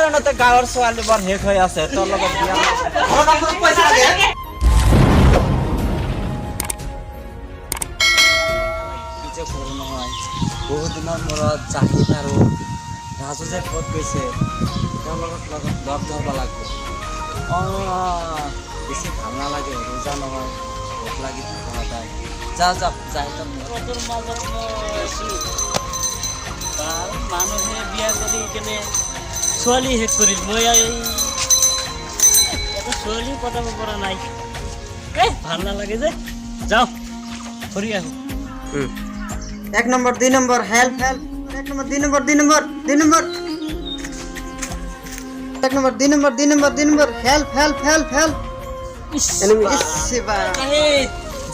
কাৰণতে গাঁৱৰ ছোৱালীবোৰ শেষ হৈ আছে তোৰ লগত বিয়া পইচা লাগে কৰো নহয় বহুত দিনৰ মূৰত জাহিদ আৰু ৰাজু যে ক'ত গৈছে তেওঁৰ লগত লগ ধৰিব লাগিব বেছি ভাল নালাগে ৰোজা নহয় ভোক লাগি থকা সদায় যা জাহিদৰ তোৰ মাজত মানুহে বিয়া কৰি কেনে ছোৱালী শেষ কৰিল মই এটা ছোৱালী পটাব পৰা নাই ভাল নালাগে যে যাও ঘূৰি আহো এক নম্বর 2 নম্বর হেল্প এক নম্বর 2 নম্বর 2 নম্বর 2 নম্বর এক নম্বর 2 নম্বর 2 নম্বর 2 নম্বর হেল্প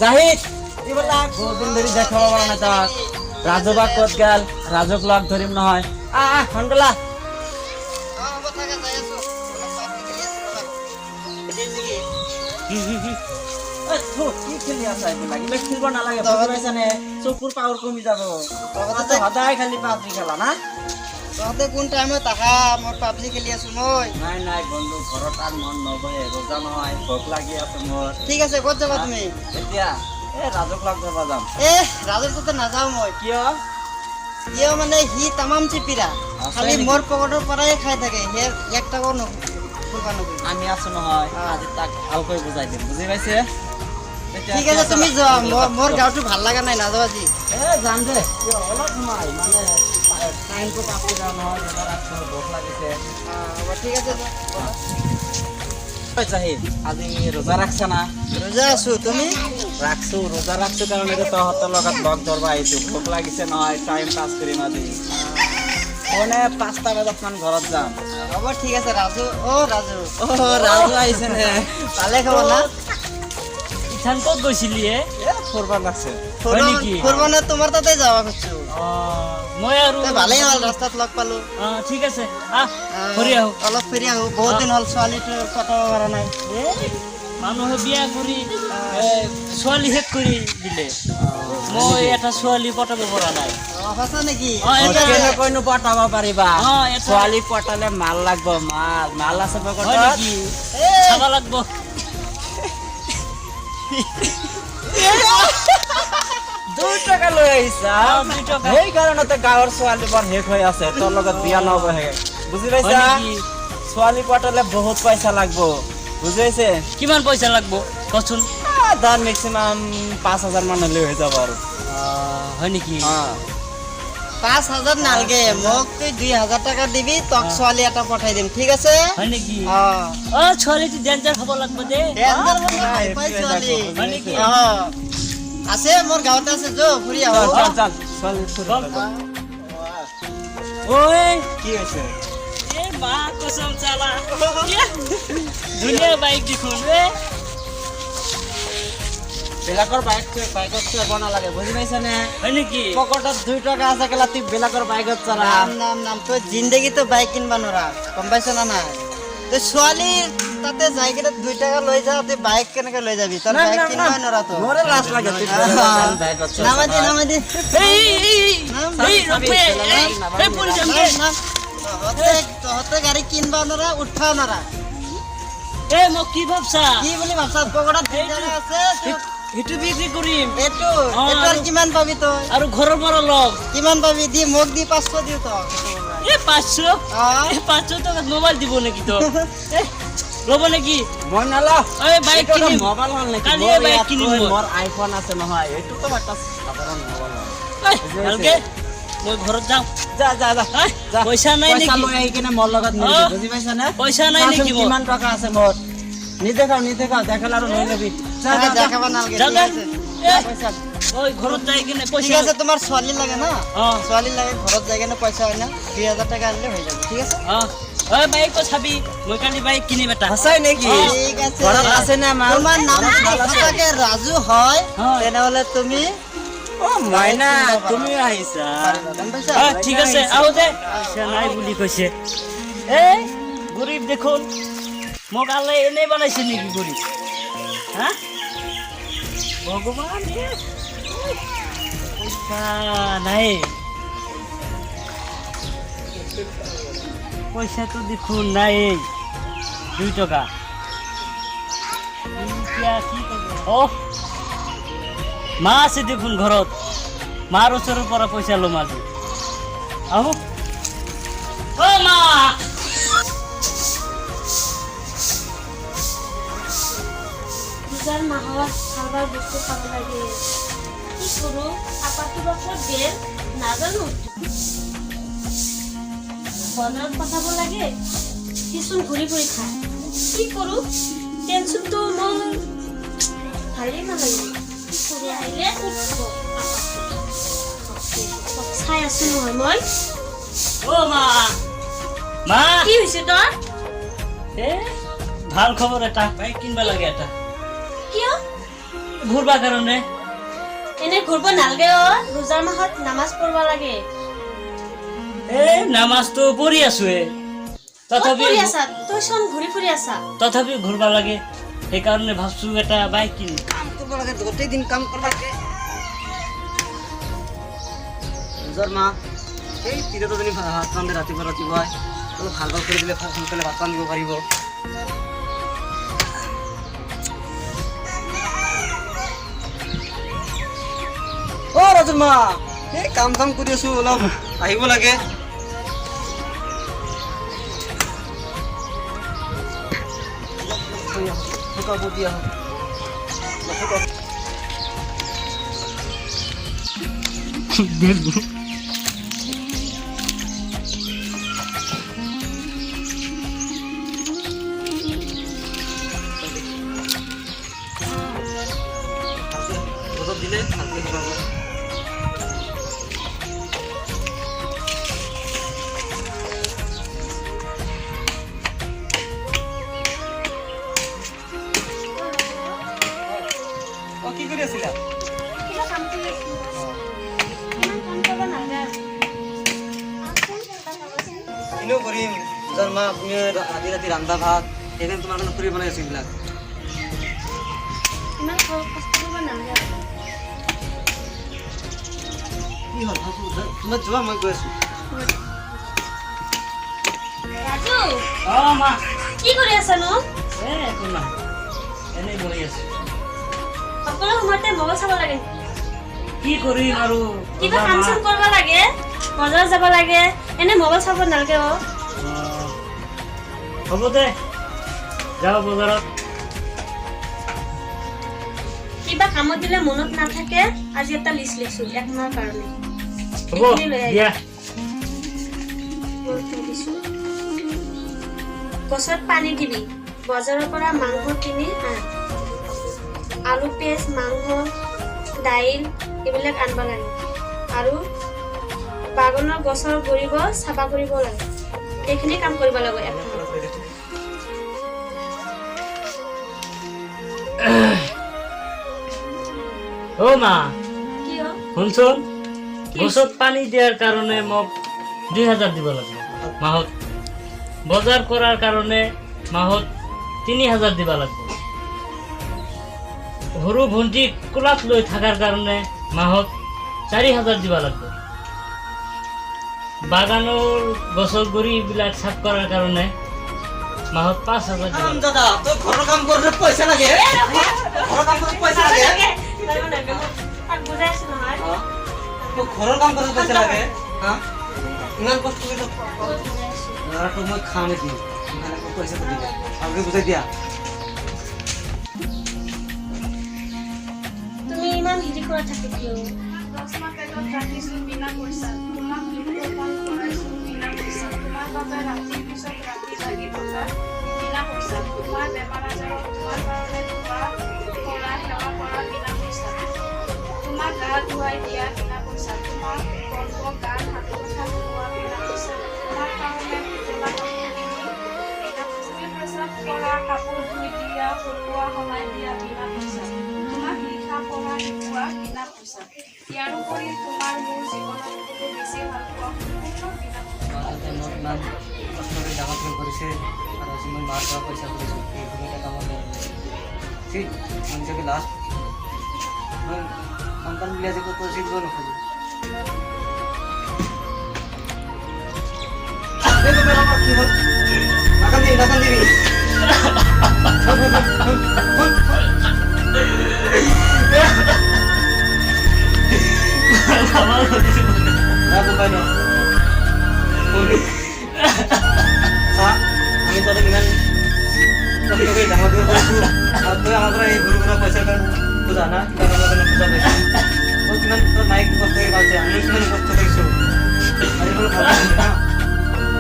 জাহিদ এইবিলাক বহুত দিন ধৰি দেখাব পৰা নাই তাক ৰাজু বা ক'ত গেল ৰাজুক লগ ধৰিম নহয় খণ্ডলা কি খেলি আছা এইবিলাক এইবিলাক খেলিব নালাগে বুজি পাইছানে চকুৰ পাৱাৰ কমি যাব সদায় খালি পাবজি খেলা না তহঁতে কোন টাইমত আহা মই পাবজি খেলি আছো মই নাই বন্ধু ঘৰত আৰু মন নবহে ৰোজা নহয় ভোক লাগি আছে মোৰ ঠিক আছে ক'ত যাবা তুমি এতিয়া ৰাজুক লগ ধৰিব যাম ৰাজুৰ তাতে নাযাওঁ মই কিয় মানে সি তামাম চিপিৰা খালি মোৰ পকেটৰ পৰাই খাই থাকে সি এক টকাও আমি আছো নহয় আজি তাক ভালকৈ বুজাই দিম বুজি পাইছে ঠিক আছে তুমি যোৱা মোৰ গাঁৱটো ভাল লগা নাই নাযাওঁ আজি যাম দে অলপ সময় মানে টাইমটো পাছ কৰি যাওঁ নহয় ভোক লাগিছে ঠিক আছে জাহিদ আজি ৰোজা ৰাখছা না ৰোজা আছো তুমি ৰোজা ৰাখছো কাৰণে তহঁতৰ লগত লগ ধৰিব আহিছো ভোক লাগিছে নহয় টাইম পাছ কৰিম আজি মানে 5টা বজাত মান ঘৰত যাম হ'ব ঠিক আছে ৰাজু ৰাজু আহিছে নে ভালে খবৰ না ইথান ক'ত গৈছিলি ফুৰব লাগছে হয় নেকি ফুৰবনে তোমাৰ তাতে যাবা খুজিছো মই আৰু ভালেই হ'ল ৰাস্তাত লগ পালো ঠিক আছে ফুৰি আহো অলপ ফুৰি আহো বহুত দিন হ'ল ছোৱালীটো পটাব পৰা নাই মানুহে বিয়া কৰি ছোৱালী শেষ কৰি দিলে মই এটা ছোৱালী পটাব পৰা নাই সঁচা নেকি কেনেকৈনো পটাব পাৰিবা ছোৱালী পটালে মাল লাগব মাল আছে নেকি চাব লাগব 2 টাকা লৈ আহিছা সেই কাৰণতে গাঁৱৰ ছোৱালীবোৰ শেষ হৈ আছে তোৰ লগত বিয়া নবহে বুজি পাইছা ছোৱালী পটালে বহুত পইচা লাগব বুজি পাইছে কিমান পইচা লাগব কচোন দাম মেক্সিমাম 5000 মান হলে হৈ যাব আৰু হয় নেকি 5000 নালগে মোক তুই 2000 টাকা দিবি তক ছোৱালী এটা পঠাই দিম ঠিক আছে হয় নেকি ছোৱালীটো ডেঞ্জাৰ হ'ব লাগব দে হয় নেকি আছে মোৰ গাঁৱতে আছে যো ফুৰি আহো চল ছোৱালী ফুৰিব ঐ কি হৈছে বা কসম চালা ধুনীয়া বাইক দেখোন বেলেগৰ বাইকত চলাব নালাগে বুজি পাইছানে হয় নেকি পকেটত 2 টকা আছে কেলা তুই বেলেগৰ বাইকত চলা নাম তই জিন্দগীতো বাইক কিনবা নোৱাৰা গম পাইছ না নাই তই ছোৱালী তাতে যাই কিনে 2 টাকা লৈ যা তুই বাইক কেনেকে লৈ যাবি তোৰ বাইক কিনবা নোৱাৰা তো মোৰে লাজ লাগে তুই বাইকত চলা নামাদি তহঁতে গাড়ী কিনবা নোৱাৰা উঠবা নোৱাৰা মোক কি ভাবছা কি বুলি ভাবছা পকেটত 2 টাকা আছে সেইটো বিক্ৰী কৰিম এইটো কিমান পাবি তই আৰু ঘৰৰ পৰা লগ কিমান পাবি দি মোক দি 500 দিও তই 500 টকাত মোবাইল দিব নেকি তো ল'ব নেকি মই নালাও বাইক কিনিম মোবাইল হল নেকি কালি বাইক কিনিম মোৰ আইফোন আছে নহয় এইটো তো এটা সাধাৰণ মোবাইল ভালকে মই ঘৰত যাওঁ যা পইচা নাই নেকি লৈ আহি কিনে মোৰ লগত মিলি বুজি পাইছা না পইচা নাই নেকি কিমান টকা আছে মোৰ নিদেখাও দেখাল আৰু লৈ লবি দেখাবা নালগে পইচা ওই ঘৰত যাই কিনে ঠিক পইচা আছে তোমাৰ ছোৱালী লাগে না ছোৱালী লাগে ঘৰত যাই কিনে পইচা হয় না 2000 টাকা আনিলে হৈ যাব ঠিক আছে বাইক তো চাবি মই কালি বাইক কিনিম এটা সঁচাই নেকি ঠিক আছে ঘৰত আছে না মাল তোমাৰ নাম সঁচাকে ৰাজু হয় তেনেহলে তুমি মাইনা তুমি আহিছা ঠিক আছে আও দে পইচা নাই বুলি কৈছে গরিব দেখুন মোক আল্লাহ এনে বানাইছে নেকি গরিব ভগবান পয়সা নাই পয়সা তো দেখুন নাই, এই 2 টাকা। এতিয়া কি কৰিব? মা আছে দেখোন ঘৰত, মাৰ ওচৰৰ পৰা পইচা ল'ম আজি। আহো। মা, পূজাৰ মাহত খাবাৰ বস্তু খাব লাগে। কি কৰো, আপাটো বাপত গেল নাজানো। বজাৰত পঠাব লাগে, কিছুমান ঘূৰি ফুৰি খায়। কি কৰো, টেনচনটো মোৰ ভালেই নালাগে। কি কৰি আহিলে উঠিব চাই আছো নহয় মই। মা, মা, কি হৈছে তোৰ? ভাল খবৰ এটা, বাইক কিনবা লাগে এটা, কিয় ঘূৰবা কাৰণে। এনে ঘূৰিব নালাগে। ৰোজাৰ মাহত নামাজ পঢ়ব লাগে। নামাজটো পঢ়ি আছো, তথাপি ফুৰি আছা তই চোন ঘূৰি ফুৰি আছা। তথাপি ঘূৰবা লাগে, সেইকাৰণে ভাবছো এটা বাইক কিনি। কাম কৰিব লাগে, গোটেই দিন কাম কৰিব লাগে। নিজৰ মা এই তিনিটা যদি ভাত ৰান্ধে ৰাতিপুৱাই অলপ ভাল ভাল কৰি দিলে সোনকালে ভাত ৰান্ধিব পাৰিব। ৰাজুৰ মা, এই কাম কৰি আছো, অলপ আহিব লাগে। শুকাব দিয়া দিলে ভালকে শুকাব। কি কৰি আছিলা? কিবা কাম কৰি আছো। ইমান কাম কৰিব নালাগে। এনেও কৰিম। নিজৰ মা, আপুনি ৰাতি ৰাতি ৰান্ধা ভাত, সেইকাৰণে তোমাৰ কাৰণে ফুৰি বনাই আছো এইবিলাক। ইমান কষ্ট কৰিব নালাগে। কি হ'ল? তোমাৰ যোৱা, মই গৈ আছো। ৰাজু, মা, কি কৰি আছানো? একো নাই, এনেই বহি আছো। সকলো সময়তে মোবাইল চাব লাগে। কি কৰিম আৰু? কিবা কাম চাম কৰিব লাগে, বজাৰ যাব লাগে, এনে মোবাইল চাব নালাগে। হ'ব দে, যাওঁ বজাৰত। কিবা কামত দিলে মনত নাথাকে। আজি এটা লিষ্ট লিখছো 1 মাহৰ কাৰণে। হ'ব এইখিনি লৈ আহিবা। দিয়া। গছত পানী দিবি, বজাৰৰ পৰা মাংস কিনি আন। আলু, পিঁয়াজ, মাংস, দাইল এইবিলাক আনব লাগে। আৰু বাগানৰ গছৰ গুৰিব চাফা কৰিব লাগে। এইখিনি কাম কৰিব লাগে। মা, কিয়? শুনচোন, গছত পানী দিয়াৰ কাৰণে মোক 2000 দিব লাগিব মাহত। বজাৰ কৰাৰ কাৰণে মাহত 3000 দিব লাগিব। সৰু ভণ্টি কোলাত লৈ থকাৰ কাৰণে মাহত 4000 দিব লাগিব। বাগানৰ গছৰ গুৰিবিলাক চাফ কৰাৰ কাৰণে মাহত 5000 দিব লাগিব। দাদা, তই ঘৰৰ কাম কৰোঁতে পইচা লাগে? ঘৰৰ কাম কৰোঁতে পইচা লাগে? বুজাই আছো নহয়। তোক ঘৰৰ কাম কৰোঁতে পইচা লাগে? হা? ইমান কষ্ট কৰি ল'ৰাটোক মই খাওঁ নেকি? ইমান আকৌ পইচা দিলে ভালকে বুজাই দিয়া। তুমি ইমান হেৰি কৰা থাকে কিয়? তোমাক গা ধুৱাই দিয়া বিনা পইচা, তোমাক বন্ধ গান হাতৰ কথা ধুওৱা বিনা পইচা, তোমাৰ কাৰণে পুতলা প্ৰস্ৰাৱ কৰা কাপোৰ ধুই দিয়া শুকোৱা সলাই দিয়া বিনা পইচা, তোমাক লিখা পঢ়া শিকোৱা বিনা পইচা, ইয়াৰোপৰি তোমাৰ মোৰ জীৱনত বেছি ভাল পোৱা সম্পূৰ্ণ বিনা পইচা। মই ইমান কষ্ট কৰি ডাঙৰ কাম কৰিছে আৰু আজি মই মাৰ পৰা পইচা কৰিছোঁ, এইখিনি এটা কামত ঠিক মই নিজকে লাষ্ট মই সন্তান বুলি আজি ক'ত পইচা দিব নোখোজোঁ। এই তো মেলা কি হল নাকান দিবি না তো পাই না আমি তোর ইমান কষ্ট করে ডাঙর করে বলছো আর তুই আমার এই ঘুরে ঘুরে পয়সা তো জানা কারণ আমার পূজা পাইছি ও কিমান তোর মাইক কষ্ট করে বাজে আমি কিমান কষ্ট করেছো আরে বলো ভালো না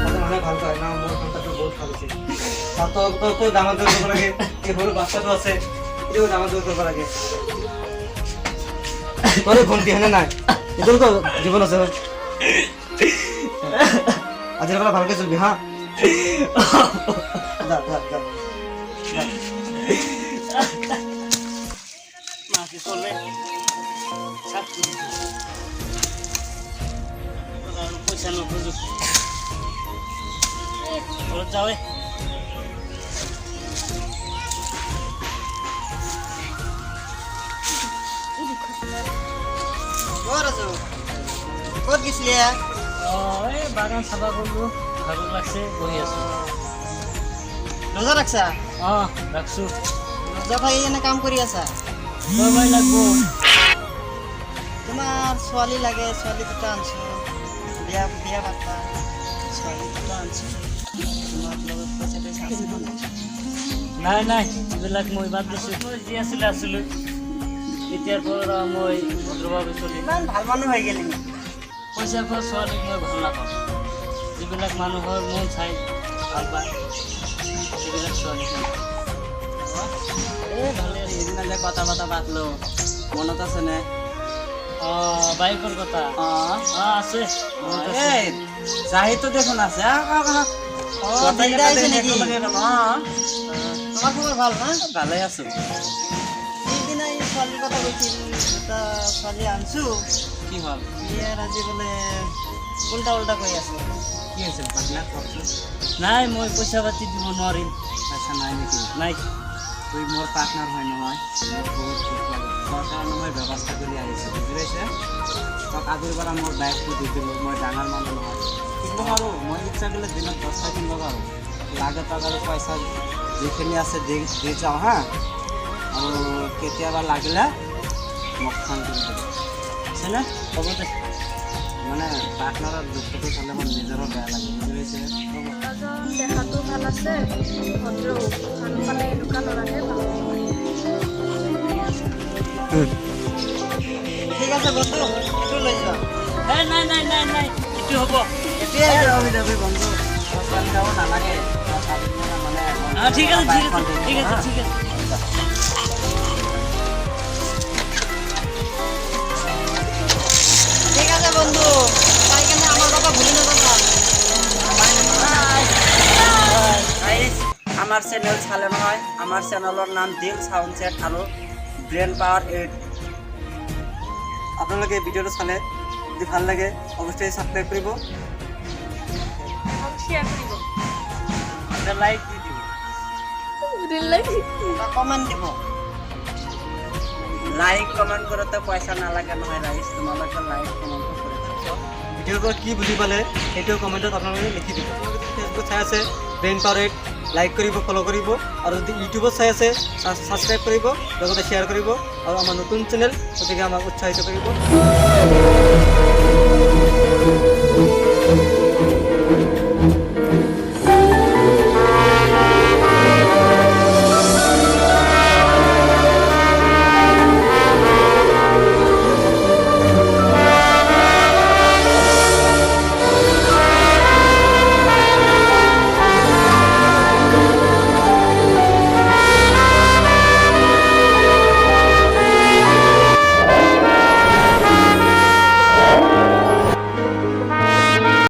কত মানে ভালো হয় না মোর সংসার তো বহুত ভালো আছে আর তো দামার দূর করবার আগে এই বড় বাচ্চা তো আছে এটাও দামার দূর করবার আগে তোরে ফোন দিয়ে না এদের তো জীবন আছে আজের বেলা ভালো করে চলবি হ্যাঁ যা মাকে চলে পয়সা নো খুঁজুক যাও কত গেছিলি এই বাগান সাফা করলো ভালো লাগছে বহি আছো রোজা রাখছা রাখছো রোজা ভাই এনে কাম কৰি আছা ভাই লাগবো তোমাৰ ছোৱালী লাগে ছোৱালী দুটা আনছো বিয়া বিয়া পাতা ছোৱালী দুটা আনছো তোমাৰ লগত পইচা টইচা আছে নাই নাই এইবিলাক মই বাদ দিছো যি আছিলে আছিলো এতিয়াৰ পৰা মই ভদ্ৰভাৱে চলি ইমান ভাল মানুহ হৈ গেলি পইচা খোৱা ছোৱালীক মই ভাল নাপাওঁ যিবিলাক মানুহৰ মন চাই ভাল পায় সেইবিলাক ছোৱালী ভালে সেইদিনা যে কথা বতা পাতলো মনত আছে নে বাইকৰ কথা আছে এই জাহিদটো দেখোন আছে দিনটা আহিছে নেকি? তোমাৰ খবৰ ভাল না ভালে আছো সেইদিনা এই ছোৱালীৰ কথা কৈছিল এটা ছোৱালী আনছো কি হ'ল বিয়াৰ আজি বোলে উল্টা উল্টা কৈ আছে কি হৈছে পাটনা কওকচোন নাই মই পইচা পাতি দিব নোৱাৰিম পইচা নাই নেকি নাই তুই মোৰ পাৰ্টনাৰ হয় নহয় মোৰ বহুত দুখ লাগে তোৰ কাৰণে মই ব্যৱস্থা কৰি আহিছোঁ বুজি পাইছে তোক আজিৰ পৰা মোৰ বাইকটো দি দিলোঁ মই ডাঙৰ মানুহ নহয় কিনিব পাৰোঁ মই ইচ্ছা কৰিলে দিনত 10টা কিনিব পাৰোঁ লাগে তাক আৰু পইচা যিখিনি আছে দি যাওঁ হা আৰু কেতিয়াবা লাগিলে মোক ফোন কৰি দিব আছেনে হ'ব দে মানে পাৰ্টনাৰৰ দুখটো চালে মোৰ নিজৰো বেয়া লাগে বুজি পাইছে হ'ব ল'ৰাজন দেখাতো ভাল আছে ভদ্ৰও মানুহ পালে এনেকুৱা ল'ৰাহে ভাল ঠিক আছে বন্ধু এইটো লৈ যোৱা নাই নাই নাই নাই নাই এইটো হ'ব এতিয়াই যাবি যাবি বন্ধু ছোৱালী যাব নালাগে মানে ঠিক আছে ঠিক আছে ঠিক আছে ঠিক আছে ঠিক আছে বন্ধু তাই কেনে আমার কথা ভুলি নাযাবা আমার চ্যানেল চালে নহয় আমার চ্যানেলের নাম দিল সাউন্ড সেট আৰু ব্ৰেন পাওয়াৰ 8 আপোনালোকে ভিডিওটো চালে যদি ভাল লাগে অবশ্যই সাবস্ক্ৰাইব কৰিব আৰু শ্বেয়াৰ কৰিব এটা লাইক দি দিব বা কমেন্ট দিব লাইক কমেন্ট কৰতে পয়সা না লাগে নহয় ৰাইস তোমালোকে লাইক কমেন্ট কৰে ভিডিওৰ পৰা কি বুজি পালে সেইটো কমেণ্টত আপোনালোকে লিখি দিব ফেচবুক চাই আছে ব্ৰেইন পাৱাৰ 8 লাইক কৰিব ফলো কৰিব আৰু যদি ইউটিউবত চাই আছে সাবস্ক্ৰাইব কৰিব লগতে শ্বেয়াৰ কৰিব আৰু আমাৰ নতুন চেনেল গতিকে আমাক উৎসাহিত কৰিব